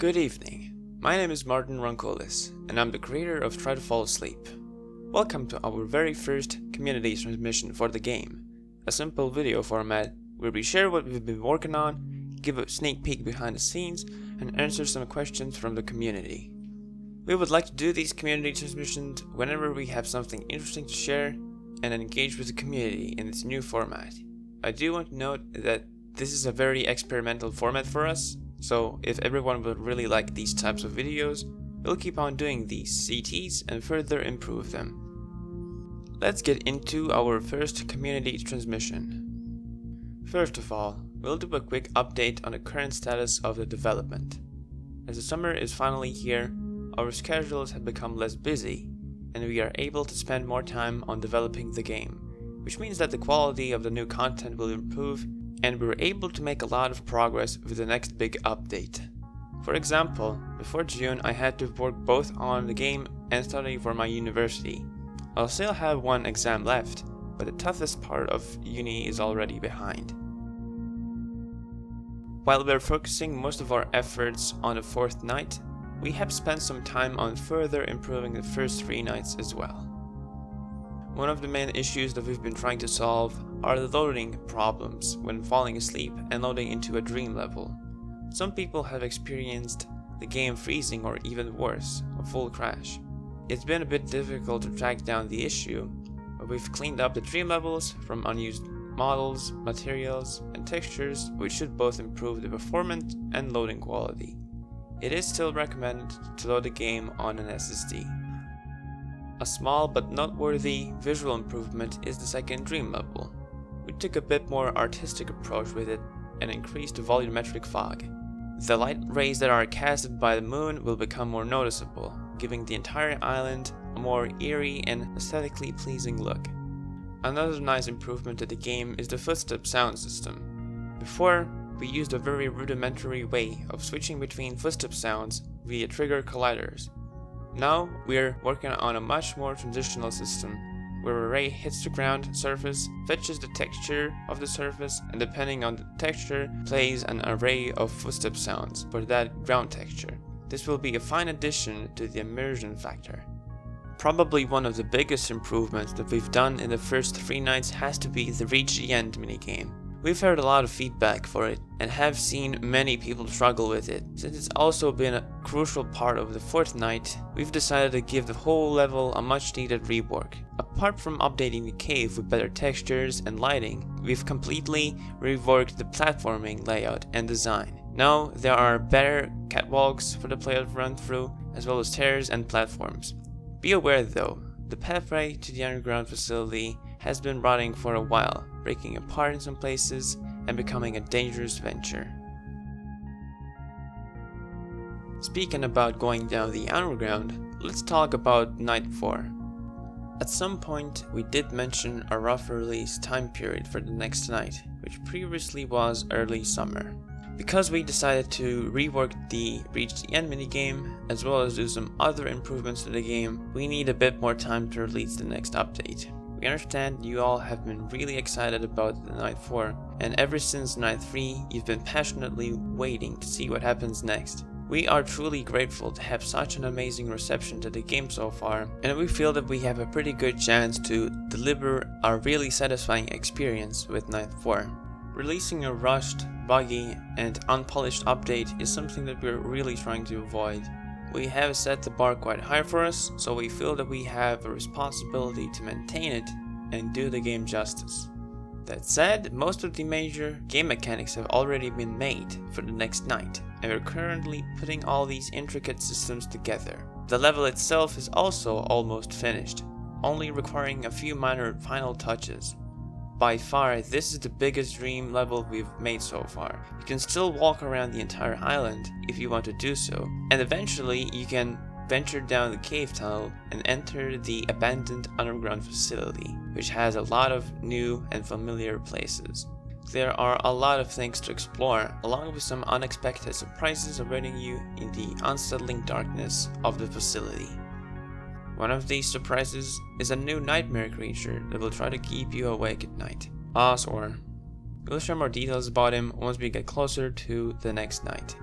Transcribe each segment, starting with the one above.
Good evening. My name is Martin Roncolis, and I'm the creator of Try to Fall Asleep. Welcome to our very first community transmission for the game, a simple video format where we share what we've been working on, give a sneak peek behind the scenes, and answer some questions from the community. We would like to do these community transmissions whenever we have something interesting to share and engage with the community in this new format. I do want to note that this is a very experimental format for us, so if everyone would really like these types of videos, we'll keep on doing these CTs and further improve them. Let's get into our first community transmission. First of all, we'll do a quick update on the current status of the development. As the summer is finally here, our schedules have become less busy, and we are able to spend more time on developing the game, which means that the quality of the new content will improve, and we're able to make a lot of progress with the next big update. For example, before June I had to work both on the game and study for my university. I'll still have one exam left, but the toughest part of uni is already behind. While we're focusing most of our efforts on the fourth night, we have spent some time on further improving the first 3 nights as well. One of the main issues that we've been trying to solve are the loading problems when falling asleep and loading into a dream level. Some people have experienced the game freezing or even worse, a full crash. It's been a bit difficult to track down the issue, but we've cleaned up the dream levels from unused models, materials, and textures, which should both improve the performance and loading quality. It is still recommended to load the game on an SSD. A small but noteworthy visual improvement is the second dream level. We took a bit more artistic approach with it and increased the volumetric fog. The light rays that are casted by the moon will become more noticeable, giving the entire island a more eerie and aesthetically pleasing look. Another nice improvement to the game is the footstep sound system. Before, we used a very rudimentary way of switching between footstep sounds via trigger colliders. Now we're working on a much more transitional system, where a ray hits the ground surface, fetches the texture of the surface, and depending on the texture, plays an array of footstep sounds for that ground texture. This will be a fine addition to the immersion factor. Probably one of the biggest improvements that we've done in the first 3 nights has to be the Reach the End minigame. We've heard a lot of feedback for it and have seen many people struggle with it. Since it's also been a crucial part of the fourth night, we've decided to give the whole level a much needed rework. Apart from updating the cave with better textures and lighting, we've completely reworked the platforming layout and design. Now there are better catwalks for the player to run through, as well as stairs and platforms. Be aware though, the pathway to the underground facility has been rotting for a while, breaking apart in some places and becoming a dangerous venture. Speaking about going down the underground, let's talk about Night 4. At some point we did mention a rough release time period for the next night, which previously was early summer. Because we decided to rework the Reach the End minigame, as well as do some other improvements to the game, we need a bit more time to release the next update. We understand you all have been really excited about the Night 4, and ever since Night 3 you've been passionately waiting to see what happens next. We are truly grateful to have such an amazing reception to the game so far, and we feel that we have a pretty good chance to deliver a really satisfying experience with Night 4. Releasing a rushed, buggy, and unpolished update is something that we're really trying to avoid. We have set the bar quite high for us, so we feel that we have a responsibility to maintain it and do the game justice. That said, most of the major game mechanics have already been made for the next night, and we're currently putting all these intricate systems together. The level itself is also almost finished, only requiring a few minor final touches. By far, this is the biggest dream level we've made so far. You can still walk around the entire island if you want to do so, and eventually you can venture down the cave tunnel and enter the abandoned underground facility, which has a lot of new and familiar places. There are a lot of things to explore, along with some unexpected surprises awaiting you in the unsettling darkness of the facility. One of these surprises is a new nightmare creature that will try to keep you awake at night, Ozor. We'll share more details about him once we get closer to the next night.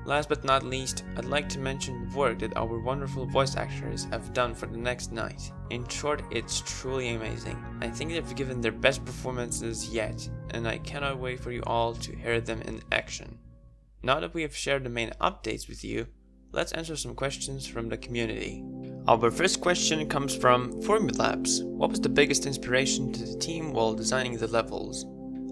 Last but not least, I'd like to mention the work that our wonderful voice actors have done for the next night. In short, it's truly amazing. I think they've given their best performances yet, and I cannot wait for you all to hear them in action. Now that we have shared the main updates with you, let's answer some questions from the community. Our first question comes from Formulabs. What was the biggest inspiration to the team while designing the levels?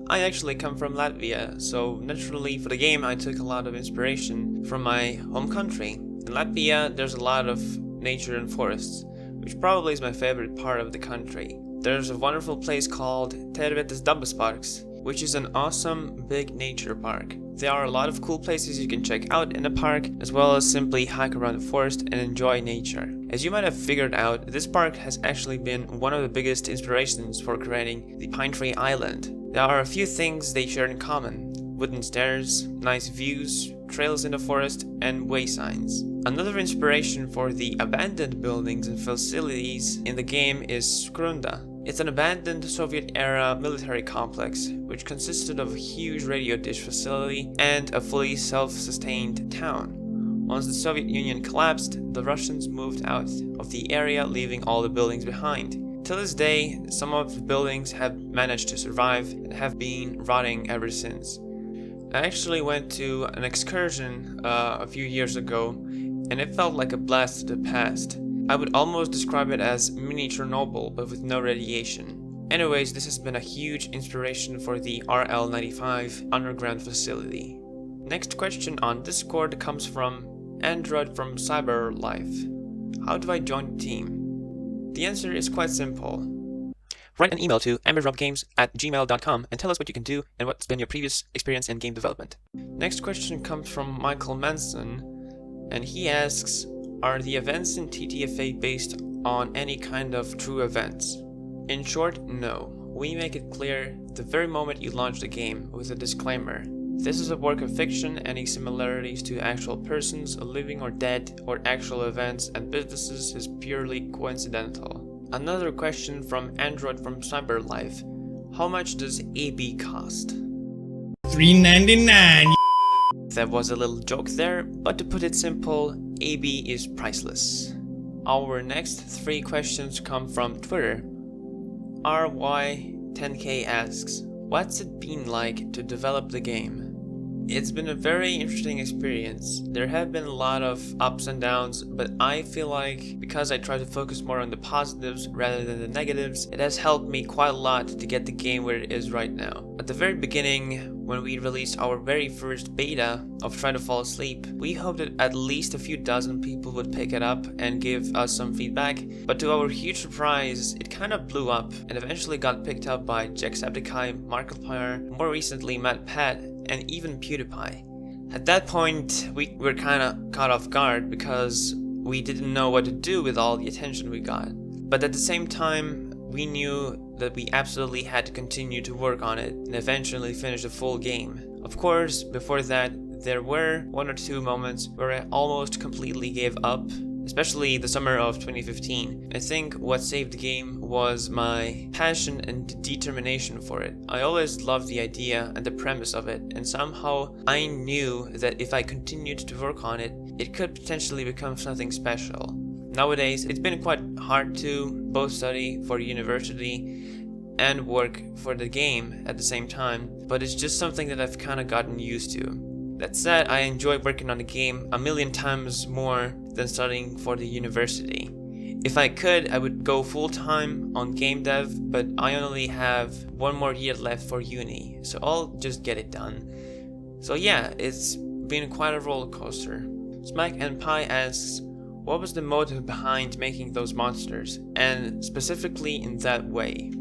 I actually come from Latvia, so naturally for the game I took a lot of inspiration from my home country. In Latvia there's a lot of nature and forests, which probably is my favorite part of the country. There's a wonderful place called Tervetes Dabas Parks, which is an awesome big nature park. There are a lot of cool places you can check out in the park, as well as simply hike around the forest and enjoy nature. As you might have figured out, this park has actually been one of the biggest inspirations for creating the Pine Tree Island. There are a few things they share in common: wooden stairs, nice views, trails in the forest, and way signs. Another inspiration for the abandoned buildings and facilities in the game is Skrunda. It's an abandoned Soviet-era military complex, which consisted of a huge radio dish facility and a fully self-sustained town. Once the Soviet Union collapsed, the Russians moved out of the area, leaving all the buildings behind. To this day, some of the buildings have managed to survive and have been rotting ever since. I actually went to an excursion a few years ago, and it felt like a blast to the past. I would almost describe it as mini Chernobyl, but with no radiation. Anyways, this has been a huge inspiration for the RL-95 underground facility. Next question on Discord comes from Android from CyberLife. How do I join the team? The answer is quite simple. Write an email to ambersrobgames@gmail.com and tell us what you can do and what's been your previous experience in game development. Next question comes from Michael Manson, and he asks, are the events in TTFA based on any kind of true events? In short, no. We make it clear the very moment you launch the game with a disclaimer. This is a work of fiction. Any similarities to actual persons, living or dead, or actual events and businesses is purely coincidental. Another question from Android from CyberLife. How much does AB cost? $3.99. That was a little joke there, but to put it simple, AB is priceless. Our next three questions come from Twitter. RY10K asks, what's it been like to develop the game? It's been a very interesting experience. There have been a lot of ups and downs, but I feel like because I try to focus more on the positives rather than the negatives, it has helped me quite a lot to get the game where it is right now. At the very beginning, when we released our very first beta of Try to Fall Asleep, we hoped that at least a few dozen people would pick it up and give us some feedback, but to our huge surprise, it kind of blew up and eventually got picked up by Jacksepticeye, Markiplier, more recently Matt Pat, and even PewDiePie. At that point, we were kind of caught off guard because we didn't know what to do with all the attention we got. But at the same time, we knew that we absolutely had to continue to work on it and eventually finish the full game. Of course, before that, there were one or two moments where I almost completely gave up, especially the summer of 2015. I think what saved the game was my passion and determination for it. I always loved the idea and the premise of it, and somehow I knew that if I continued to work on it, it could potentially become something special. Nowadays, it's been quite hard to both study for university and work for the game at the same time, but it's just something that I've kind of gotten used to. That said, I enjoy working on the game a million times more than studying for the university. If I could, I would go full-time on game dev, but I only have one more year left for uni, so I'll just get it done. So yeah, it's been quite a roller coaster. Smack and Pie asks, what was the motive behind making those monsters, and specifically in that way?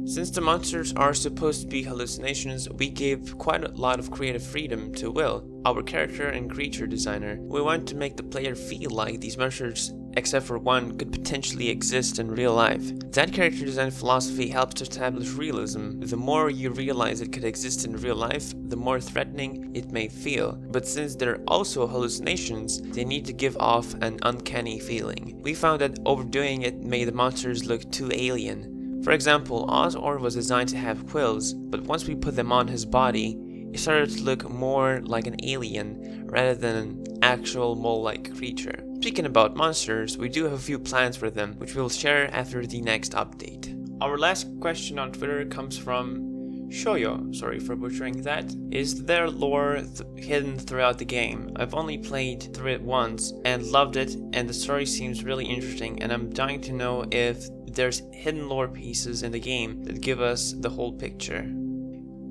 Since the monsters are supposed to be hallucinations, we gave quite a lot of creative freedom to Will, our character and creature designer. We want to make the player feel like these monsters, except for one, could potentially exist in real life. That character design philosophy helps to establish realism. The more you realize it could exist in real life, the more threatening it may feel. But since they're also hallucinations, they need to give off an uncanny feeling. We found that overdoing it made the monsters look too alien. For example, Ozor was designed to have quills, but once we put them on his body, it started to look more like an alien rather than an actual mole-like creature. Speaking about monsters, we do have a few plans for them, which we'll share after the next update. Our last question on Twitter comes from Shoyo, sorry for butchering that. Is there lore hidden throughout the game? I've only played through it once and loved it, and the story seems really interesting, and I'm dying to know if there's hidden lore pieces in the game that give us the whole picture.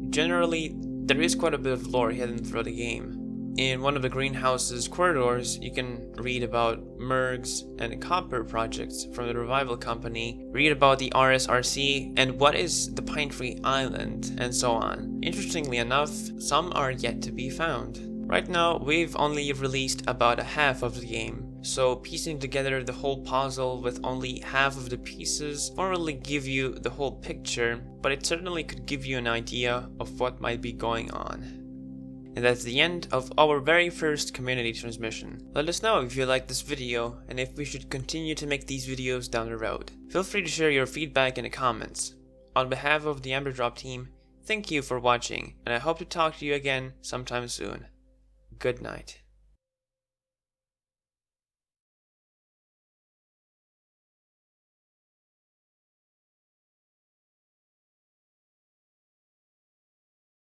Generally, there is quite a bit of lore hidden throughout the game. In one of the greenhouse's corridors, you can read about Mergs and Copper projects from the Revival Company, read about the RSRC, and what is the Pine Tree Island, and so on. Interestingly enough, some are yet to be found. Right now, we've only released about a half of the game, so piecing together the whole puzzle with only half of the pieces won't really give you the whole picture, but it certainly could give you an idea of what might be going on. And that's the end of our very first community transmission. Let us know if you liked this video and if we should continue to make these videos down the road. Feel free to share your feedback in the comments. On behalf of the Emberdrop team, thank you for watching, and I hope to talk to you again sometime soon. Good night.